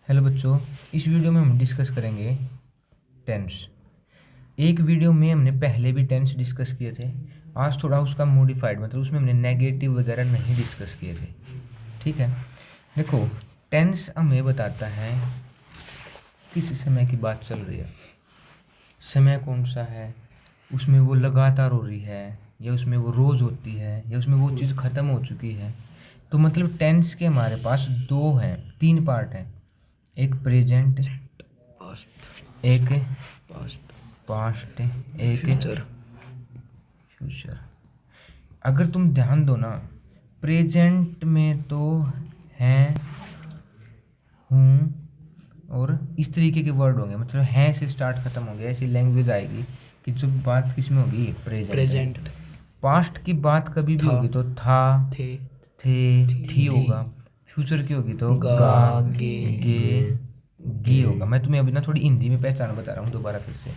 Hello बच्चों, इस video में हम डिस्कस करेंगे टेंस। एक वीडियो में हमने पहले भी टेंस डिस्कस किए थे। आज थोड़ा उसका मॉडिफाइड, मतलब उसमें हमने नेगेटिव वगैरह नहीं डिस्कस किए थे। ठीक है, देखो टेंस हमें बताता है किस समय की बात चल रही है, समय कौन सा है, उसमें वो लगातार हो रही है या उसमें वो रोज़ होती है या उसमें वो चीज़ ख़त्म हो चुकी है। तो मतलब टेंस के हमारे पास तीन पार्ट हैं। एक प्रेजेंट, एक पास्ट, एक फ्यूचर। अगर तुम ध्यान दो ना, प्रेजेंट में तो हैं, हूँ और इस तरीके के वर्ड होंगे, मतलब हैं से स्टार्ट खत्म होंगे। ऐसी लैंग्वेज आएगी कि जो बात किस में होगी, प्रेजेंट। पास्ट की बात कभी भी होगी तो था, थे, थी होगा। फ्यूचर की होगी तो गा, गे, गी होगा। मैं तुम्हें अभी ना थोड़ी हिंदी में पहचान बता रहा हूँ दोबारा फिर से।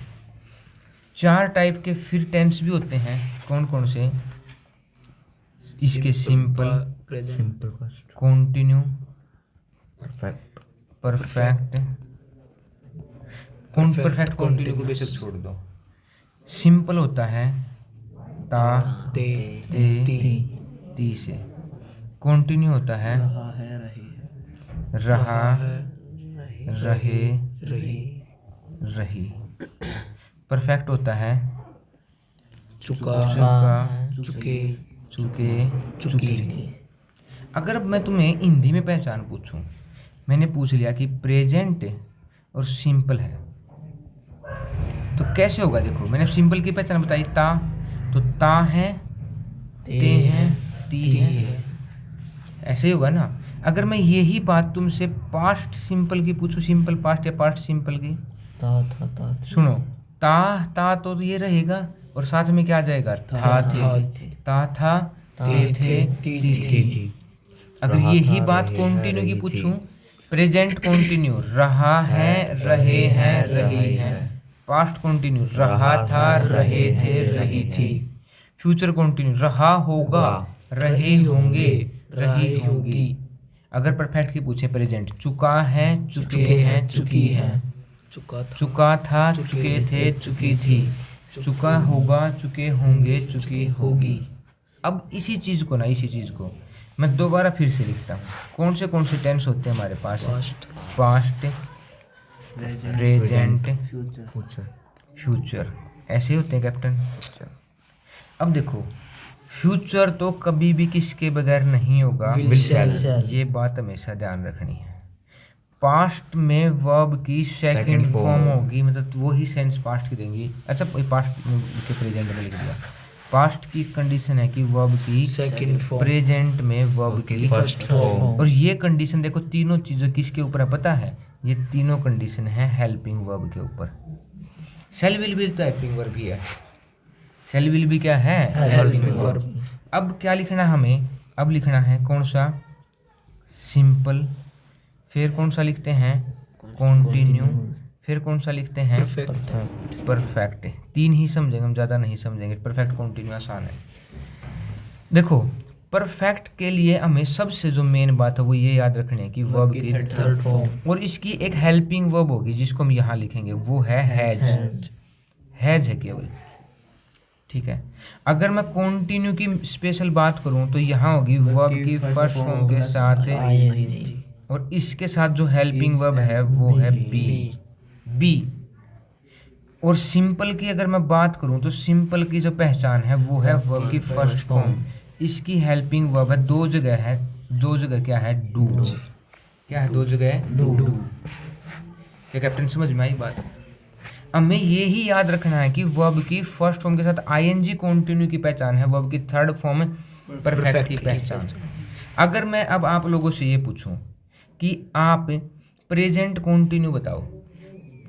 4 टाइप के फिर टेंस भी होते हैं। कौन कौन से? इसके simple, continue, perfect. Perfect continue को बेशक छोड़ दो। सिंपल होता है ता, ते, ती से। कॉन्टिन्यू होता है रहा, रहे, रही। परफेक्ट होता है चुका, चुके, चुकी। अगर मैं तुम्हें हिंदी में पहचान पूछूं, मैंने पूछ लिया कि प्रेजेंट और सिंपल है तो कैसे होगा। देखो मैंने सिंपल की पहचान बताई ता, तो ता है, ते हैं, ती है, ऐसे ही होगा ना। अगर मैं यही बात तुमसे पास्ट सिंपल की पूछूं, सिंपल पास्ट या पास्ट सिंपल की, था, सुनो, ता तो ये रहेगा और साथ में क्या आ जाएगा, था, था, थे, ती। अगर यही बात कॉन्टिन्यू की पूछूं, प्रेजेंट कॉन्टिन्यू रहा है, रहे हैं, रही हैं। पास्ट कॉन्टिन्यू रहा था, रहे थे, रही थी। फ्यूचर कॉन्टिन्यू रहा होगा, रहे होंगे, रही होंगी। अगर परफेक्ट की पूछे, प्रेजेंट चुका है, चुके हैं, चुकी हैं। चुका था, चुके थे, चुकी थी। चुका होगा, चुके होंगे, चुकी होगी। अब इसी चीज़ को मैं दोबारा फिर से लिखता हूँ। कौन से टेंस होते हैं हमारे पास? Past, present, future. ऐसे होते हैं कैप्टन। अब देखो, फ्यूचर तो कभी भी किसके बगैर नहीं होगा, ये बात हमेशा ध्यान रखनी है। पास्ट में वर्ब की सेकंड फॉर्म होगी, मतलब वही सेंस पास्ट की देंगी। अच्छा, पास्ट के प्रेजेंट में लिख दिया। पास्ट की कंडीशन है कि वर्ब की सेकंड फॉर्म, प्रेजेंट में वर्ब की फर्स्ट फॉर्म। और ये कंडीशन देखो, तीनों चीज़ों किसके ऊपर है पता है? ये तीनों कंडीशन है हेल्पिंग वर्ब के ऊपर। शेल विल भी तो हेल्पिंग वर्ब ही है। शेल विल भी क्या है? Helping verb. अब क्या लिखना हमें? अब लिखना है कौन सा? सिंपल। फिर कौन सा लिखते हैं? कॉन्टिन्यू। फिर कौन सा लिखते हैं? परफेक्ट। 3 ही समझेंगे हम, ज़्यादा नहीं समझेंगे। परफेक्ट, कॉन्टिन्यू आसान है। देखो परफेक्ट के लिए हमें सबसे जो मेन बात है वो ये याद रखनी है कि वर्ब की थर्ड फॉर्म, और इसकी एक हेल्पिंग वर्ब होगी जिसको हम यहाँ लिखेंगे, वो है हैज है केवल। ठीक है। अगर मैं कॉन्टिन्यू की स्पेशल बात करूँ तो यहाँ होगी वर्ब की फर्स्ट फॉर्म के साथ आईएनजी, और इसके साथ जो हेल्पिंग वर्ब है वो है बी। और सिंपल की अगर मैं बात करूं तो सिंपल की जो पहचान है वो है वर्ब की फर्स्ट फॉर्म। इसकी हेल्पिंग वर्ब है, दो जगह क्या है? डू। क्या है? 2 जगह है डू। क्या कैप्टन समझ में आई बात? हमें ये ही याद रखना है कि वर्ब की फर्स्ट फॉर्म के साथ आईएनजी कॉन्टिन्यू की पहचान है, वर्ब की थर्ड फॉर्म परफेक्ट की पहचान। अगर मैं अब आप लोगों से ये पूछूं कि आप प्रेजेंट कॉन्टिन्यू बताओ,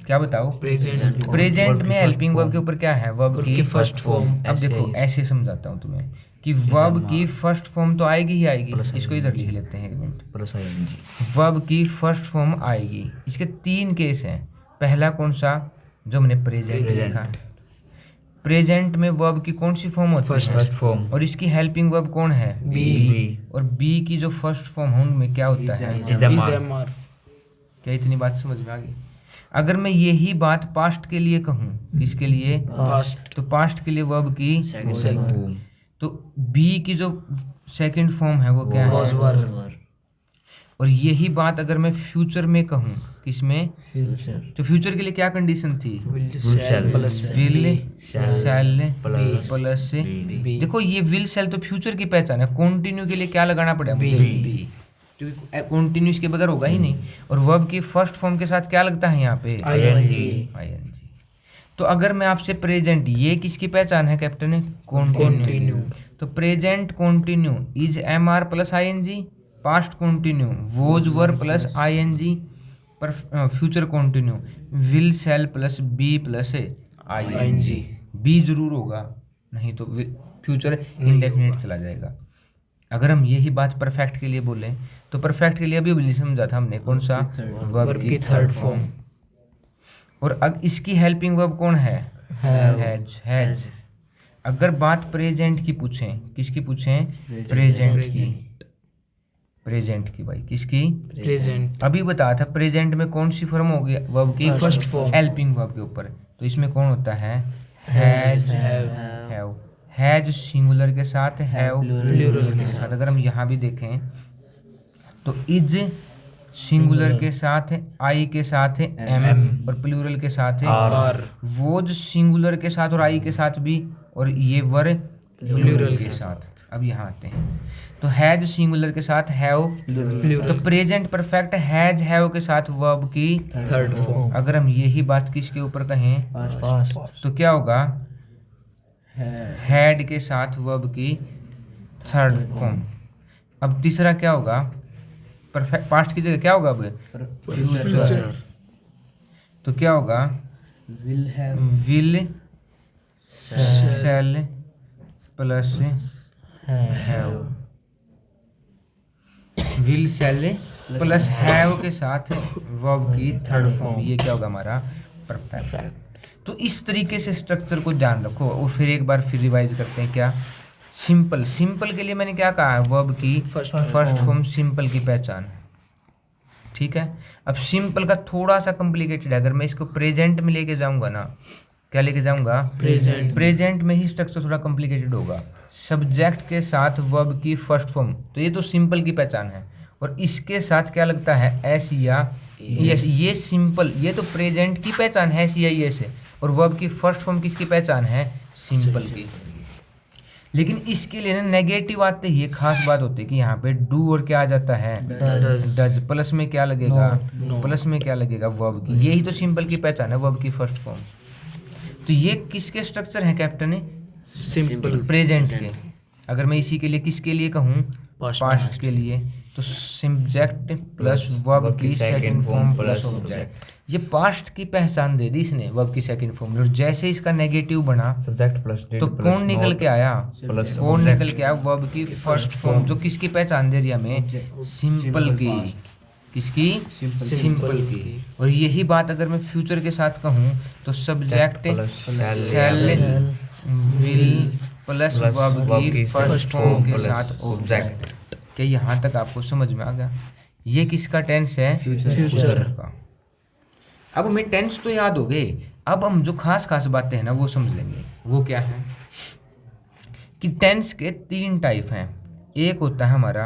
क्या बताओ? प्रेजेंट में हेल्पिंग वर्ब के ऊपर क्या है? वर्ब की फर्स्ट फॉर्म। अब देखो ऐसे समझाता हूँ तुम्हें कि वर्ब की फर्स्ट फॉर्म तो आएगी ही आएगी। इसको इधर लिख लेते हैं 1 मिनट। वर्ब की फर्स्ट फॉर्म आएगी। इसके 3 केस हैं। पहला कौन सा? जो हमने प्रेजेंट लिखा। प्रेजेंट में वर्ब की कौन सी फॉर्म होती है? First form. और इसकी हेल्पिंग वर्ब कौन है? बी। और बी की जो फर्स्ट फॉर्म है उनमें क्या होता है? क्या इतनी बात समझ में आ गई? अगर मैं यही बात पास्ट के लिए कहूँ, किसके लिए? पास्ट। तो पास्ट के लिए वर्ब की सेकंड। तो बी की जो सेकंड फॉर्म है वो क्या है? वाज वर। और यही बात अगर मैं फ्यूचर में कहूँ, किसमें? फ्यूचर। तो फ्यूचर के लिए क्या कंडीशन थी? Shall plus will shall plus plus be. देखो ये विल शैल तो फ्यूचर की पहचान है। कंटिन्यू के लिए क्या लगाना पड़ेगा? बी। बी, क्योंकि कंटिन्यू इसके बगैर होगा ही नहीं। और वर्ब की फर्स्ट फॉर्म के साथ क्या लगता है यहाँ पे? ing। तो अगर मैं आपसे प्रेजेंट, ये किसकी पहचान है कैप्टन? कंटिन्यू। तो present continuous is am are plus I N G, past continuous was were plus I N G, पर future continuous will shall plus be plus I N G. Be जरूर होगा, नहीं तो फ्यूचर इंडेफिनिट चला जाएगा। अगर हम यही बात परफेक्ट के लिए बोलें तो परफेक्ट के लिए अभी समझा था हमने, कौन सा? वर्ब की थर्ड फॉर्म। और अब इसकी हेल्पिंग वर्ब कौन है? हैज। अगर बात प्रेजेंट की पूछें, किसकी पूछें? प्रेजेंट की भाई, किसकी? प्रेजेंट। अभी बताया था प्रेजेंट में कौन सी फॉर्म होगी वर्ब की? First form. हेल्पिंग वर्ब के ऊपर। तो इसमें कौन होता है? Has, have. हैज सिंगुलर के साथ, हैव प्लूरल के साथ। अगर हम यहाँ भी देखें तो इज सिंगुलर के साथ है, आई के साथ है एम, और प्लूरल के साथ है आर। वोज सिंगुलर के साथ और आई के साथ भी, और ये वर प्लूरल के साथ। अब यहाँ आते हैं तो हैज सिंगुलर के साथ, हैव तो प्रेजेंट परफेक्ट हैज हैव के साथ वर्ब की थर्ड फॉर्म। अगर हम यही बात किसके ऊपर कहें तो क्या होगा? हैड के साथ वर्ब की थर्ड फॉर्म। अब तीसरा क्या होगा? परफेक्ट पास्ट की जगह क्या होगा? अब फ्यूचर। तो क्या होगा? Will shall plus have. Will shall plus have के साथ वर्ब की थर्ड फॉर्म। ये क्या होगा हमारा? परफेक्ट। तो इस तरीके से स्ट्रक्चर को ध्यान रखो। और फिर एक बार फिर रिवाइज करते हैं। क्या? सिंपल। सिंपल के लिए मैंने क्या कहा है? वर्ब की फर्स्ट फॉर्म सिंपल की पहचान। ठीक है। अब सिंपल का थोड़ा सा कॉम्प्लिकेटेड है। अगर मैं इसको प्रेजेंट में लेके जाऊंगा ना, क्या लेके जाऊंगा? प्रेजेंट में ही स्ट्रक्चर थोड़ा कॉम्प्लिकेटेड होगा। सब्जेक्ट के साथ वर्ब की फर्स्ट फॉर्म, तो ये तो सिंपल की पहचान है। और इसके साथ क्या लगता है? एस या यस। ये सिंपल, ये तो प्रेजेंट की पहचान है, एस या यस है। और वर्ब की फर्स्ट फॉर्म किसकी पहचान है? सिंपल की। लेकिन इसके लिए ना नेगेटिव आते ही एक खास बात होती है कि यहाँ पे डू और क्या आ जाता है? डज। प्लस में क्या लगेगा? प्लस में क्या लगेगा? वर्ब की। यही तो सिंपल की पहचान है, वर्ब की फर्स्ट फॉर्म। तो ये किसके स्ट्रक्चर है कैप्टन? सिंपल प्रेजेंट के। अगर मैं इसी के लिए किसके लिए कहूँ? पास्ट के लिए। तो सब्जेक्ट प्लस वर्ब की सेकंड फॉर्म प्लस ऑब्जेक्ट। ये पास्ट की पहचान दे दी इसने वर्ब की सेकंड फॉर्म। और जैसे इसका नेगेटिव बना सब्जेक्ट प्लस तो कौन निकल के आया? प्लस कौन निकल के आया? वर्ब की फर्स्ट फॉर्म, जो किसकी पहचान दे रही है हमें? सिंपल की। किसकी? सिंपल की। और यही बात अगर मैं फ्यूचर के साथ कहूँ तो subject shell will plus verb की फर्स्ट फॉर्म के साथ ऑब्जेक्ट। क्या यहाँ तक आपको समझ में आ गया? ये किसका टेंस है? फ्यूचर का। अब हमें टेंस तो याद हो गए। अब हम जो खास खास बातें हैं ना वो समझ लेंगे। वो क्या है कि टेंस के 3 टाइप हैं। एक होता है हमारा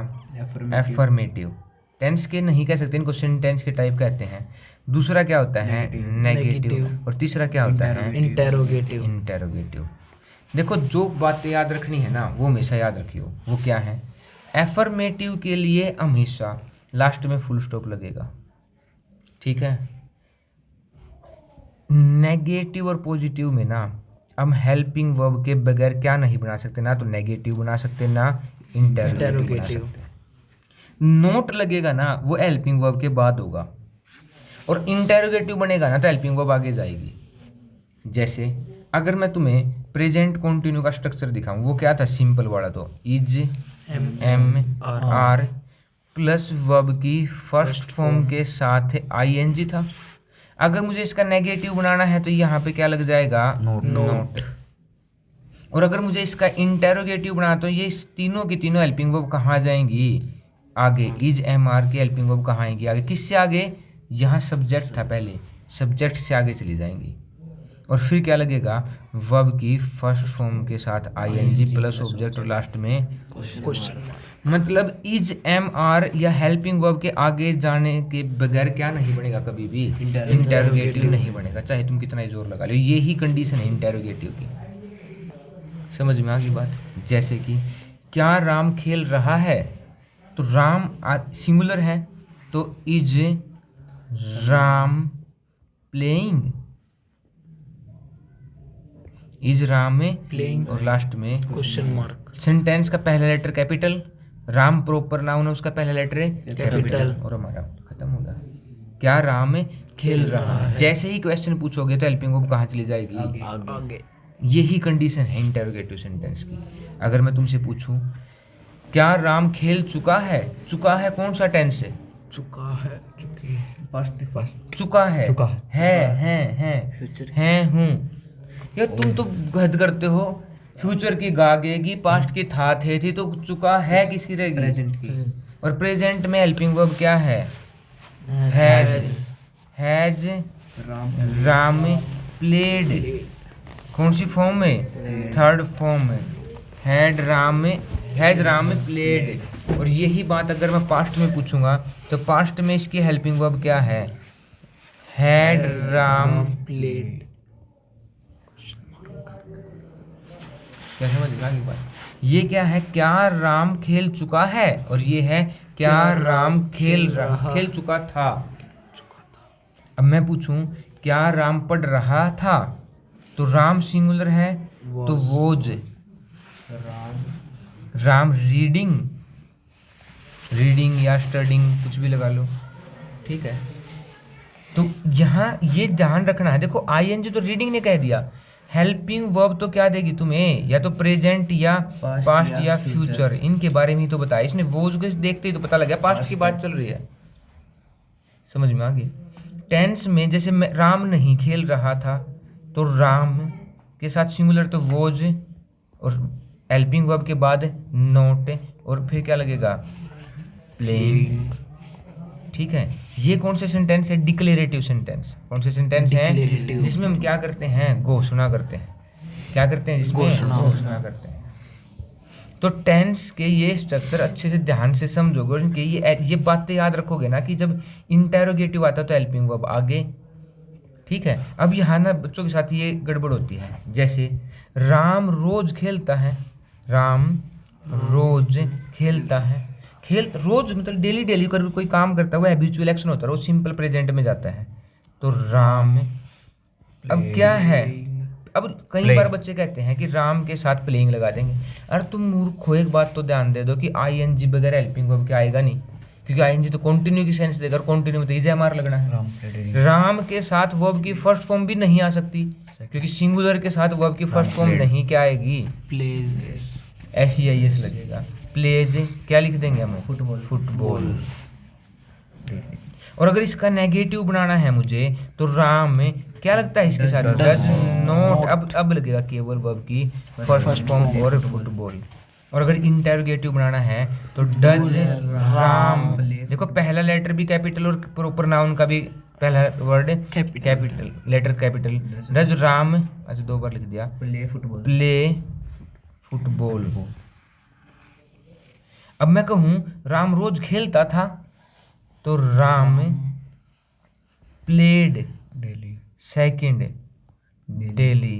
एफर्मेटिव। टेंस के नहीं कह सकते, इनको सेंटेंस के टाइप कहते हैं। दूसरा क्या होता है? नेगेटिव। और तीसरा क्या होता है? इंटेरोगेटिव। देखो जो बातें याद रखनी है ना वो हमेशा याद रखियो। वो क्या है? एफर्मेटिव के लिए हमेशा लास्ट में फुल स्टॉप लगेगा। ठीक है। नेगेटिव और पॉजिटिव में ना हम हेल्पिंग वर्ब के बगैर क्या नहीं बना सकते? ना तो नेगेटिव बना सकते, ना इंटेरोगेटिव बना सकते। नोट लगेगा ना वो हेल्पिंग वर्ब के बाद होगा, और इंटेरोगेटिव बनेगा ना तो हेल्पिंग वर्ब आगे जाएगी। जैसे अगर मैं तुम्हें प्रेजेंट कंटिन्यू का स्ट्रक्चर दिखाऊं, वो क्या था? सिंपल वाला तो is am are plus verb की फर्स्ट फॉर्म के साथ आईएनजी था। अगर मुझे इसका नेगेटिव बनाना है तो यहाँ पे क्या लग जाएगा? नोट। और अगर मुझे इसका इंटेरोगेटिव बनाना तो ये तीनों की तीनों हेल्पिंग वर्ब कहाँ जाएंगी? आगे। इज एम आर की हेल्पिंग वर्ब कहाँ आएंगी? आगे। किससे आगे? यहाँ सब्जेक्ट था पहले, सब्जेक्ट से आगे चली जाएंगी और फिर क्या लगेगा, वर्ब की फर्स्ट फॉर्म के साथ आईएनजी प्लस ऑब्जेक्ट और लास्ट में क्वेश्चन। मतलब इज एम आर या हेल्पिंग वर्ब के आगे जाने के बगैर क्या नहीं बनेगा, कभी भी इंटेरोगेटिव नहीं बनेगा, चाहे तुम कितना ही जोर लगा लो। ये ही कंडीशन है इंटेरोगेटिव की, समझ में आ गई बात। जैसे कि क्या राम खेल रहा है, तो राम सिंगुलर है तो is Ram playing, is Ram में Playing और लास्ट में क्वेश्चन मार्क। सेंटेंस का पहला letter capital, Ram proper noun है उसका पहला लेटर है कैपिटल और हमारा खत्म होगा। क्या राम खेल रहा है। जैसे ही क्वेश्चन पूछोगे तो हेल्पिंग वर्ब कहाँ चली जाएगी, आगे। यही कंडीशन है इंटेरोगेटिव सेंटेंस की। अगर मैं तुमसे पूछूं क्या राम खेल चुका है, चुका है कौन सा टेंस है, चुका है, चुकी है, पास्ट चुका है, चुका है हूँ। यार तुम तो हद करते हो, फ्यूचर की गागेगी, पास्ट की था थे थी, तो चुका है किसकी रहेगी, प्रेजेंट की। और प्रेजेंट में हेल्पिंग वर्ब क्या है, हैज राम प्लेड, कौन सी फॉर्म में, थर्ड फॉर्म में, हैज राम प्लेड। और यही बात अगर मैं पास्ट में पूछूंगा तो पास्ट में इसकी हेल्पिंग वर्ब क्या है, हैड राम प्लेड। क्या समझ में आ गई बात। ये क्या है, क्या राम खेल चुका है, और ये है क्या राम खेल चुका था। अब मैं पूछूं क्या राम पढ़ रहा था, तो राम सिंगुलर है तो वोज, राम रीडिंग या स्टडिंग कुछ भी लगा लो, ठीक है। तो यहाँ ये ध्यान रखना है, देखो आईएनजी तो रीडिंग ने कह दिया, हेल्पिंग वर्ब तो क्या देगी तुम्हें, या तो प्रेजेंट या पास्ट या फ्यूचर, इनके बारे में ही तो बताया इसने। वोज को देखते ही तो पता लग गया पास्ट की बात चल रही है, समझ में आ गई। टेंस में जैसे राम नहीं खेल रहा था तो राम के साथ सिंगुलर तो वोज, और हेल्पिंग वर्ब के बाद नोट, और फिर क्या लगेगा, प्लेइंग, ठीक है। ये कौन से सेंटेंस है, डिक्लेरेटिव सेंटेंस। कौन से सेंटेंस हैं जिसमें हम क्या करते हैं, घोषणा करते हैं, क्या करते हैं जिसमें घोषणा करते हैं। तो टेंस के ये स्ट्रक्चर अच्छे से ध्यान से समझोगे और इनके ये बातें याद रखोगे ना कि जब इंटेरोगेटिव आता है तो हेल्पिंग वर्ब आगे, ठीक है। अब यहाँ ना बच्चों के साथ ये गड़बड़ होती है, जैसे राम रोज खेलता है, राम रोज खेलता है, रोज मतलब डेली कर कोई काम करता है, वो हैबिचुअल एक्शन होता है, वो सिंपल प्रेजेंट में जाता है, तो राम। अब क्या है, अब कई बार बच्चे कहते हैं कि राम के साथ प्लेइंग लगा देंगे। अरे तुम मूर्ख हो, एक बात तो ध्यान दे दो कि आईएनजी बगैर हेल्पिंग वर्ब क्या आएगा नहीं, क्योंकि आईएनजी तो कंटिन्यू की सेंस देगा, और कंटिन्यू में तो इज एम आर लगना है। राम के साथ वर्ब की फर्स्ट फॉर्म भी नहीं आ सकती, क्योंकि सिंगुलर के साथ वर्ब की फर्स्ट फॉर्म नहीं क्या आएगी, प्लेज, SEIS लगेगा। प्लेज क्या लिख देंगे हम, फुटबॉल। और अगर इसका नेगेटिव बनाना है मुझे तो राम में क्या लगता है इसके साथ, डज नॉट। अब लगेगा केवल वर्ब की फर्स्ट फॉर्म और फुटबॉल। और अगर इंटेरोगेटिव बनाना है तो डज राम, देखो पहला लेटर भी कैपिटल और प्रॉपर नाउन का भी पहला word capital letter capital, does Ram, अच्छा 2 बार लिख दिया, प्ले फुटबॉल। अब मैं कहूँ राम रोज खेलता था तो राम प्लेड सेकंड डेली,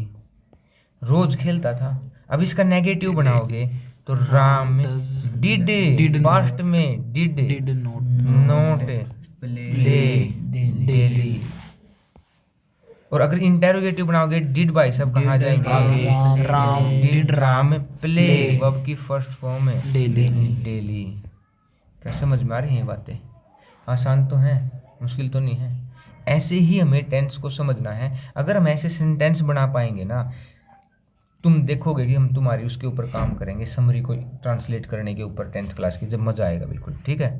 रोज खेलता था। अब इसका नेगेटिव बनाओगे तो राम डिड पास्ट में डिड नॉट प्ले डेली। और अगर इंटेरोगेटिव बनाओगे डिड बाई सब कहाँ जाएंगे, राम प्ले वर्ब की फर्स्ट फॉर्म है डेली। क्या समझ में आ रही हैं बातें, आसान तो हैं, मुश्किल तो नहीं है। ऐसे ही हमें टेंस को समझना है। अगर हम ऐसे सेंटेंस बना पाएंगे ना, तुम देखोगे कि हम तुम्हारी उसके ऊपर काम करेंगे, समरी को ट्रांसलेट करने के ऊपर 10th क्लास की, जब मज़ा आएगा बिल्कुल, ठीक है।